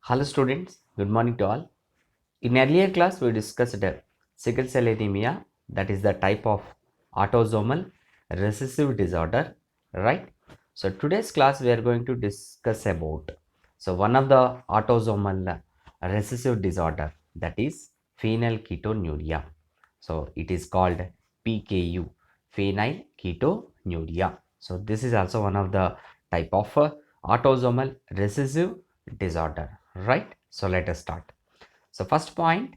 Hello students, good morning to all. In earlier class we discussed sickle cell anemia, that is the type of autosomal recessive disorder, right? So today's class we are going to discuss about one of the autosomal recessive disorder, that is phenylketonuria. So it is called PKU, phenylketonuria. So this is also one of the type of autosomal recessive disorder, right? So let us start. So first point,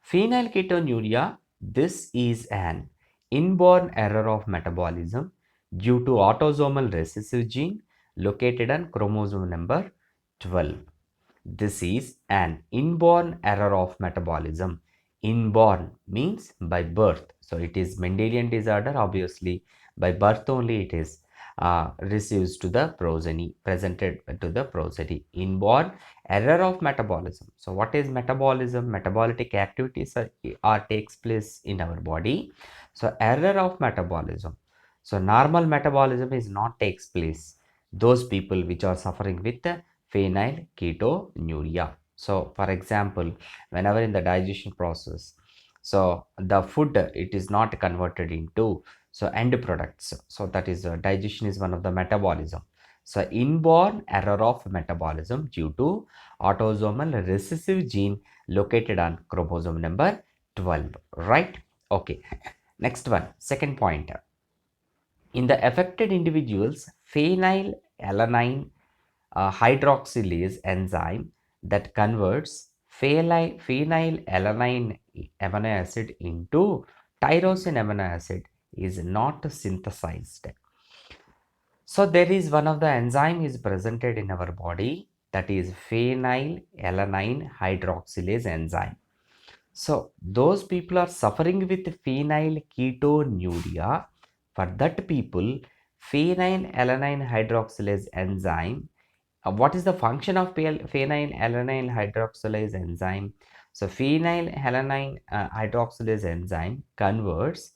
phenylketonuria, this is an inborn error of metabolism due to autosomal recessive gene located on chromosome number 12. This is an inborn error of metabolism. Inborn means by birth. So it is Mendelian disorder. Obviously, by birth only it is receives to the progeny, presented to the progeny. Inborn error of metabolism. So what is metabolism? Metabolic activities are takes place in our body. So error of metabolism. So normal metabolism is not takes place. Those people which are suffering with phenylketonuria. So for example, whenever in the digestion process, so the food it is not converted into end products. So that is digestion is one of the metabolism. So inborn error of metabolism due to autosomal recessive gene located on chromosome number 12, right? Okay. Next one, second point. In the affected individuals, phenylalanine hydroxylase enzyme that converts phenylalanine amino acid into tyrosine amino acid is not synthesized. So there is one of the enzyme is presented in our body, that is phenylalanine hydroxylase enzyme. So those people are suffering with phenylketonuria. For that people, phenylalanine hydroxylase enzyme, what is the function of phenylalanine hydroxylase enzyme? So phenylalanine hydroxylase enzyme converts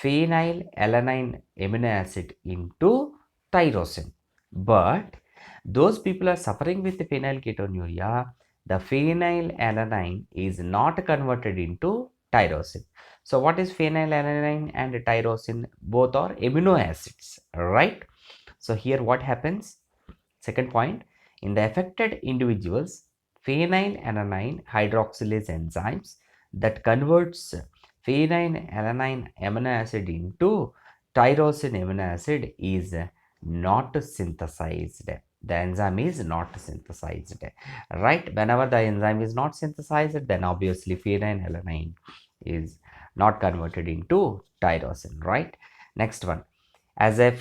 phenylalanine amino acid into tyrosine. But those people are suffering with phenylketonuria, the phenylalanine is not converted into tyrosine. So what is phenylalanine and tyrosine? Both are amino acids, right? So here what happens? Second point, in the affected individuals, phenylalanine hydroxylase enzymes that converts phenylalanine amino acid into tyrosine amino acid is not synthesized. The enzyme is not synthesized, right? Whenever the enzyme is not synthesized, then obviously phenylalanine is not converted into tyrosine, right? Next one, as a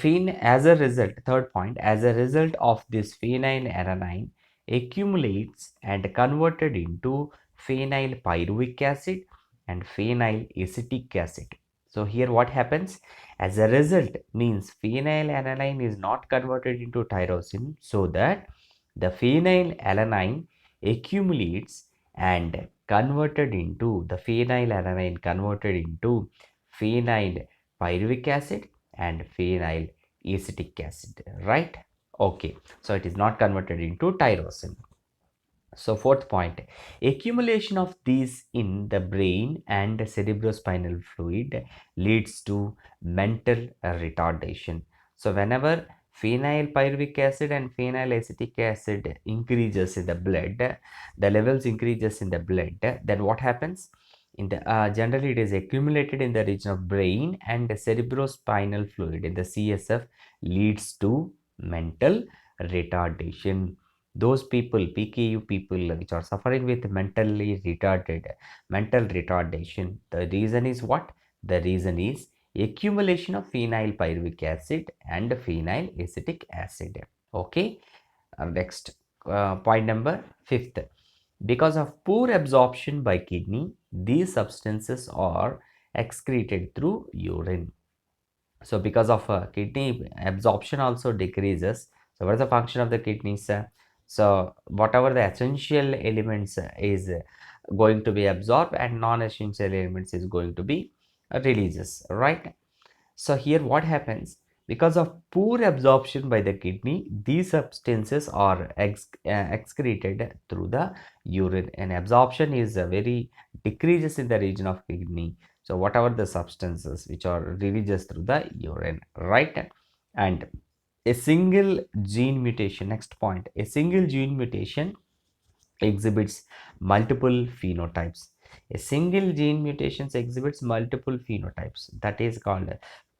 result, third point, as a result of this phenylalanine accumulates and converted into phenylpyruvic acid and phenylacetic acid. So here what happens? As a result means phenylalanine is not converted into tyrosine, so that the phenylalanine accumulates and converted into the phenylalanine converted into phenylpyruvic acid and phenyl acetic acid, right? Okay, so it is not converted into tyrosine. So fourth point, accumulation of these in the brain and cerebrospinal fluid leads to mental retardation. So whenever phenylpyruvic acid and phenylacetic acid increases in the blood, the levels increases in the blood, then what happens? In the generally it is accumulated in the region of brain and cerebrospinal fluid in the CSF, leads to mental retardation. Those people, PKU people, which are suffering with mental retardation, the reason is what? The reason is accumulation of phenylpyruvic acid and phenylacetic acid. Okay. Next, point number fifth, because of poor absorption by kidney, these substances are excreted through urine. So because of kidney absorption also decreases. So what is the function of the kidneys? So whatever the essential elements is going to be absorbed, and non-essential elements is going to be releases, right? So here what happens? Because of poor absorption by the kidney, these substances are excreted through the urine, and absorption is very decreases in the region of kidney. So whatever the substances which are released through the urine, right? And a single gene mutation, next point, a single gene mutation exhibits multiple phenotypes. A single gene mutations exhibits multiple phenotypes. That is called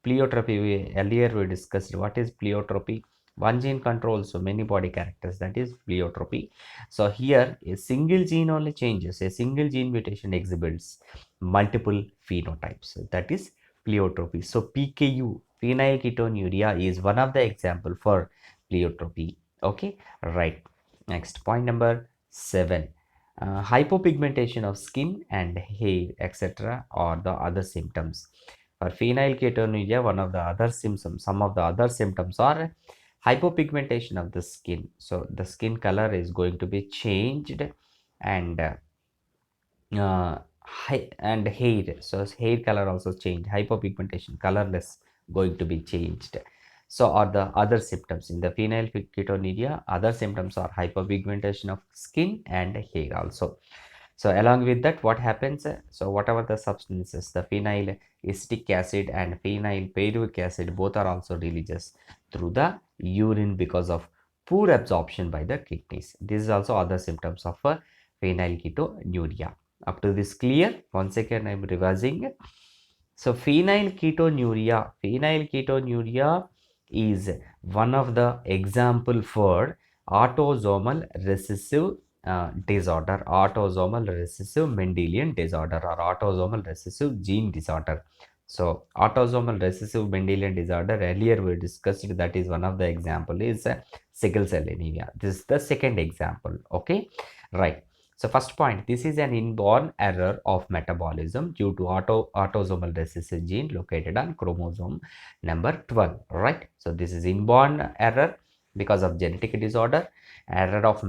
pleiotropy. Earlier we discussed what is pleiotropy. One gene controls so many body characters. That is pleiotropy. So here a single gene only changes. A single gene mutation exhibits multiple phenotypes. That is pleiotropy. So PKU, phenylketonuria, is one of the example for pleiotropy. Okay, right. Next point number 7. Hypopigmentation of skin and hair, etc., or the other symptoms. For phenylketonuria, one of the other symptoms, some of the other symptoms are hypopigmentation of the skin. So the skin color is going to be changed, and hair. So hair color also changed. Hypopigmentation, colorless, going to be changed. So are the other symptoms in the phenylketonuria. Other symptoms are hypopigmentation of skin and hair also. So along with that, what happens? So whatever the substances, the phenyl acetic acid and phenyl pyruvic acid, both are also released through the urine because of poor absorption by the kidneys. This is also other symptoms of phenylketonuria. Up to this clear? Once again, I am revising. So phenylketonuria is one of the example for autosomal recessive autosomal recessive Mendelian disorder, or autosomal recessive gene disorder. So autosomal recessive Mendelian disorder, earlier we discussed, that is one of the example is sickle cell anemia. This is the second example. Okay, right. So first point, this is an inborn error of metabolism due to autosomal recessive gene located on chromosome number 12, right? So this is inborn error because of genetic disorder, error of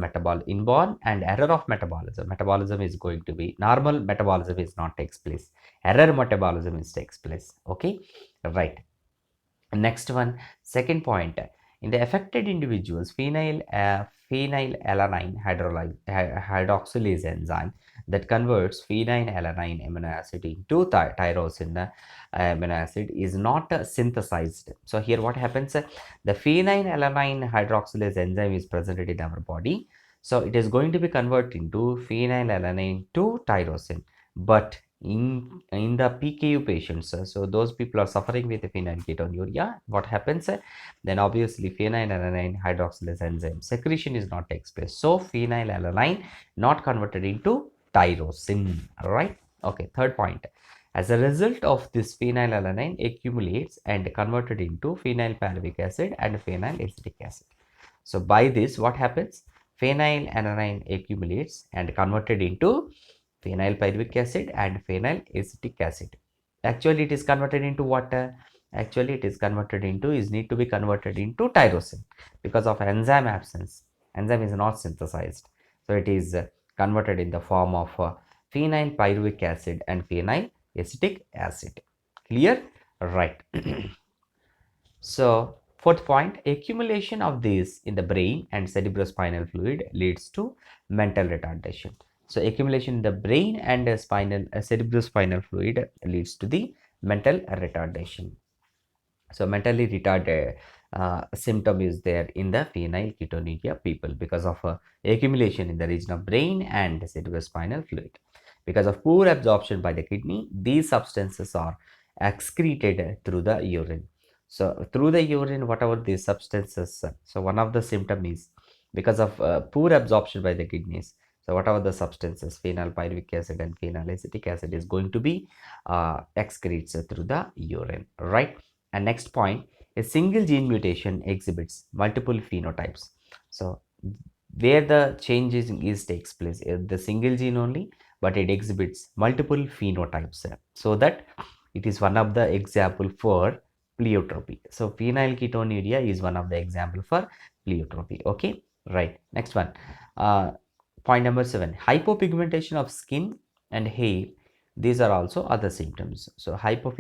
inborn and error of metabolism. Metabolism is going to be normal, metabolism is not takes place. Error metabolism is takes place. Okay, right. Next one, second point, in the affected individuals, phenylalanine hydroxylase enzyme that converts phenylalanine amino acid into tyrosine amino acid is not synthesized. So here what happens? The phenylalanine hydroxylase enzyme is presented in our body. So it is going to be converted into phenylalanine to tyrosine, but in the PKU patients, so those people are suffering with phenylketonuria, what happens? Then obviously phenylalanine hydroxylase enzyme secretion is not takes place, so phenylalanine not converted into tyrosine, right? Okay, third point, as a result of this, phenylalanine accumulates and converted into phenylpyruvic acid and phenylacetic acid. So by this, what happens? Phenylalanine accumulates and converted into phenylpyruvic acid and phenylacetic acid. Actually, it is converted into what? Actually, it is converted into, is need to be converted into tyrosine because of enzyme absence. Enzyme is not synthesized. So it is converted in the form of phenylpyruvic acid and phenylacetic acid. Clear? Right. So fourth point, accumulation of these in the brain and cerebrospinal fluid leads to mental retardation. So accumulation in the brain and cerebrospinal fluid leads to the mental retardation. So mentally retarded symptom is there in the phenylketonuria people because of accumulation in the region of brain and cerebrospinal fluid. Because of poor absorption by the kidney, these substances are excreted through the urine. So through the urine, whatever these substances, so one of the symptom is because of poor absorption by the kidneys. So whatever the substances, phenylpyruvic acid and phenylacetic acid is going to be excretes through the urine, right? And next point, a single gene mutation exhibits multiple phenotypes. So where the changes is takes place, the single gene only, but it exhibits multiple phenotypes. So that it is one of the example for pleiotropy. So phenylketonuria is one of the example for pleiotropy. Okay, right. Next one, point number 7, hypopigmentation of skin and hair. These are also other symptoms. So hypo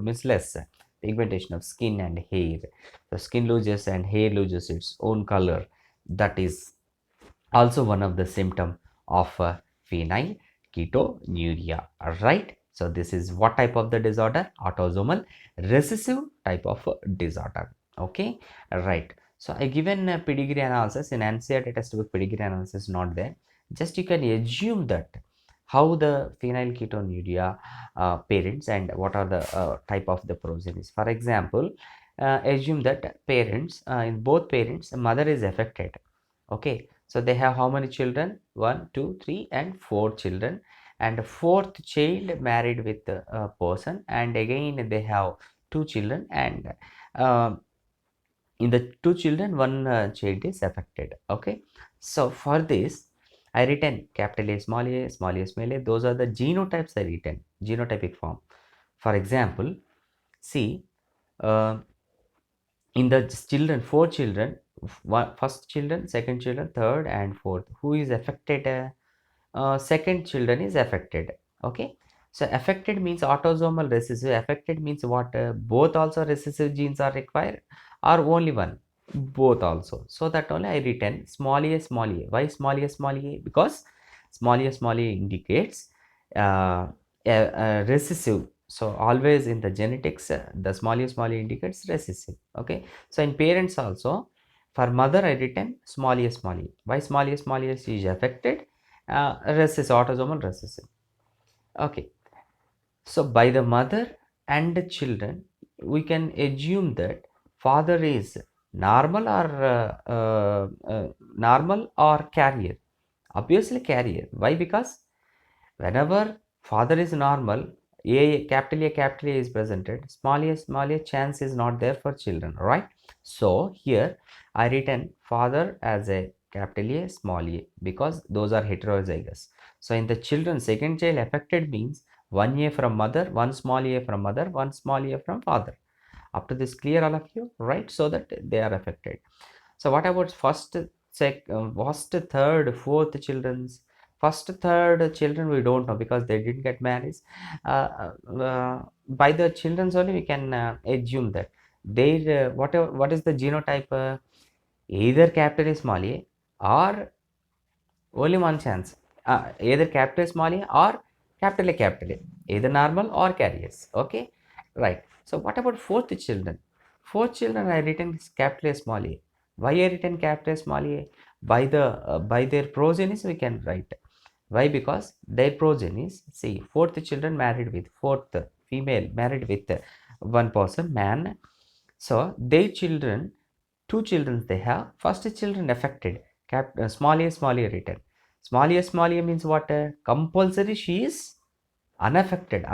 means less, pigmentation of skin and hair. The skin loses and hair loses its own color. That is also one of the symptom of phenylketonuria. Right, so this is what type of the disorder? Autosomal recessive type of disorder. Okay, right. So I given a pedigree analysis in NCERT textbook. Pedigree analysis not there. Just you can assume that how the phenylketonuria parents and what are the type of the progenies. For example, assume that parents, in both parents, mother is affected. Okay, so they have how many children? 1, 2, 3, and 4 children. And fourth child married with a person, and again they have two children, and uh, in the two children, one child is affected. Okay, so for this, I written capital A, small a, small a, small a. Those are the genotypes I written, genotypic form. For example, see, uh, in the children, four children, first children, second children, third and fourth, who is affected? Second children is affected. Okay, so affected means autosomal recessive. Affected means what? Both also recessive genes are required, or only one? Both also. So that only I written small a, small a. Why small a, small a? Because small a indicates recessive. So always in the genetics, the small a indicates recessive. Okay, so in parents also, for mother I written small a, small a. Why small a? She is affected, recessive, autosomal recessive. Okay, so by the mother and the children, we can assume that father is normal or normal or carrier. Obviously carrier. Why? Because whenever father is normal, a is presented, small a chance is not there for children, right? So here I written father as a capital A, small a, because those are heterozygous. So in the children, second child affected means one a from mother, one small a from mother, one small a from father. Up to this clear all of you, right? So that they are affected. So what about first, third, fourth children's? First, third children we don't know because they didn't get married. By the children's only we can assume that they whatever what is the genotype? Either capital small a or only one chance. Either capital small a or capital A. Either normal or carriers. Okay, right. So what about fourth children? Fourth children I written is capital small a. Why I written capital small a? By their progenies we can write. Why? Because their progenies. See, fourth children married with fourth female married with one person man. So their children, two children they have. First children affected. Small a written. Small a means what? Compulsory she is unaffected,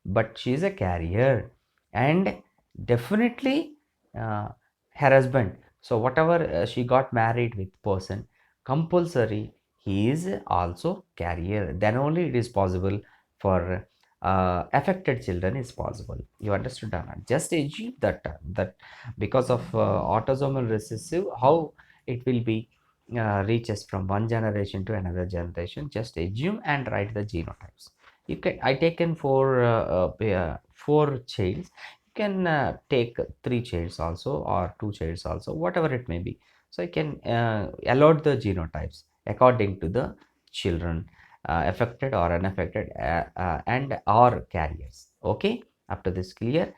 but she is a carrier, and definitely uh, her husband. So whatever she got married with person, compulsory he is also carrier. Then only it is possible for affected children is possible. You understood or not? Just assume that because of autosomal recessive, how it will be reaches from one generation to another generation. Just assume and write the genotypes. You can I taken four childs. You can take three childs also or two childs also, whatever it may be. So you can allot the genotypes according to the children affected or unaffected and or carriers. Okay, up to this clear.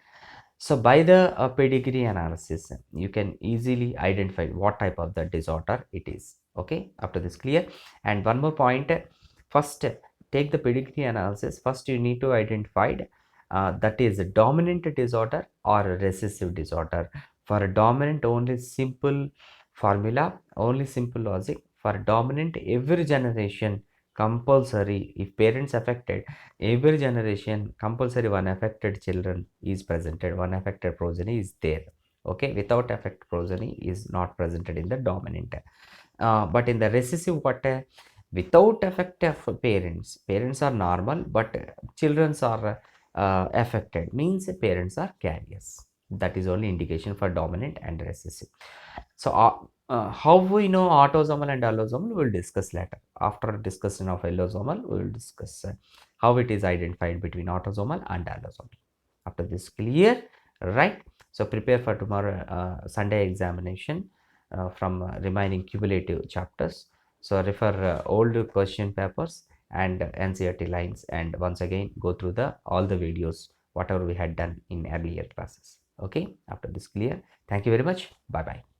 So by the pedigree analysis, you can easily identify what type of the disorder it is. Okay, up to this clear. And one more point, first take the pedigree analysis. First you need to identify that is a dominant disorder or a recessive disorder. For a dominant, only simple formula, only simple logic. For dominant, every generation compulsory, if parents affected, every generation compulsory one affected children is presented, one affected progeny is there. Okay, without affected progeny is not presented in the dominant. But in the recessive, what? Without effect of parents are normal, but children are affected, means parents are carriers. That is only indication for dominant and recessive. So how we know autosomal and allosomal, we will discuss later. After discussion of allosomal, we will discuss how it is identified between autosomal and allosomal. After this clear, right? So prepare for tomorrow Sunday examination from remaining cumulative chapters. So refer old question papers and NCERT lines, and once again go through the all the videos whatever we had done in earlier classes. Okay, after this clear, thank you very much. Bye bye.